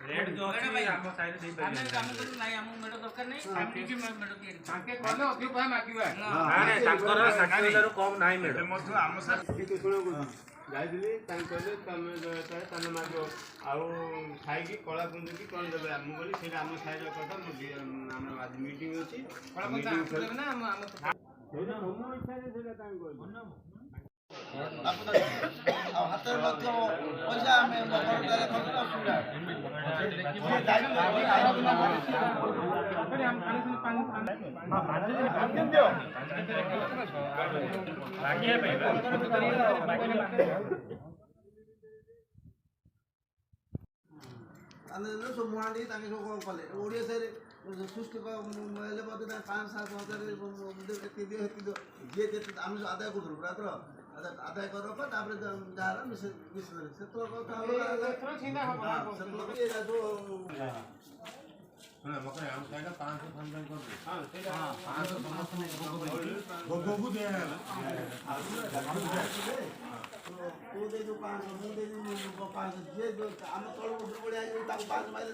red जो अछि हम साइड दे हम काम करू नाही हम मेड दरकार नाही हम निजे मेड तयारी ताके कोले अधिक पाए मागिबा ना तांकर 60,000 रु कम नाही मेड मधु आम साथ ଟିକେ ଶୁଣକୁ ଯାଇଥିଲି ତାଙ୍କୁ କହିଲେ ତମେ ତାନେ ମାଗିବ ଆଉ ଖାଇକି କଳା କୁନ୍ଦୁକି କ'ଣ ଦେବେ ମୁଁ କହିଲି ସେଇଟା ଆମ ସାଇଡ଼ର କଥା ଆମର ଆଜି ମିଟିଂ ଅଛି ମିଟିଂ ଦେବେ ନା ଆମ ସେଇଟା ମୋ ଇଚ୍ଛାରେ ସେଇଟା ତାଙ୍କୁ କହିଲି ଆଉ ହାତରେ ମଧ୍ୟ ପଇସା ଆମେ ଅସୁବିଧା ସବୁ ମୁହାଁଟି ତାଙ୍କେ ସବୁ କଲେ ଓଡ଼ିଶାରେ ସୃଷ୍ଟି ହେଲେ ମଧ୍ୟ 5-7 ହଜାର ଏତିକି ଦିଅ ଯିଏ ଯେତେ ଆମେ ଆଦାୟ କରୁଥିଲୁ ପ୍ରାୟତଃ ଆଦାୟ କରିରଖ ତାପରେ ଯାହାର ମିଶିଦେଲେ ସେତେବେଳେ କଥା ମତେ ଆମ ସାଇଡ଼ 500 ସମଥିଙ୍ଗ କରିଦେବେ ହଁ ସେଇଟା 500 ସମସ୍ତଙ୍କୁ ଭୋଗକୁ ଦିଆହେଲା ତୁ ଦେଇଛୁ 500 ମୁଁ ଦେଇଛୁ 500 ଯିଏ ଆମ ତଳକୁ ବଢ଼ିଆ ତାକୁ 5 ମାଇଲେ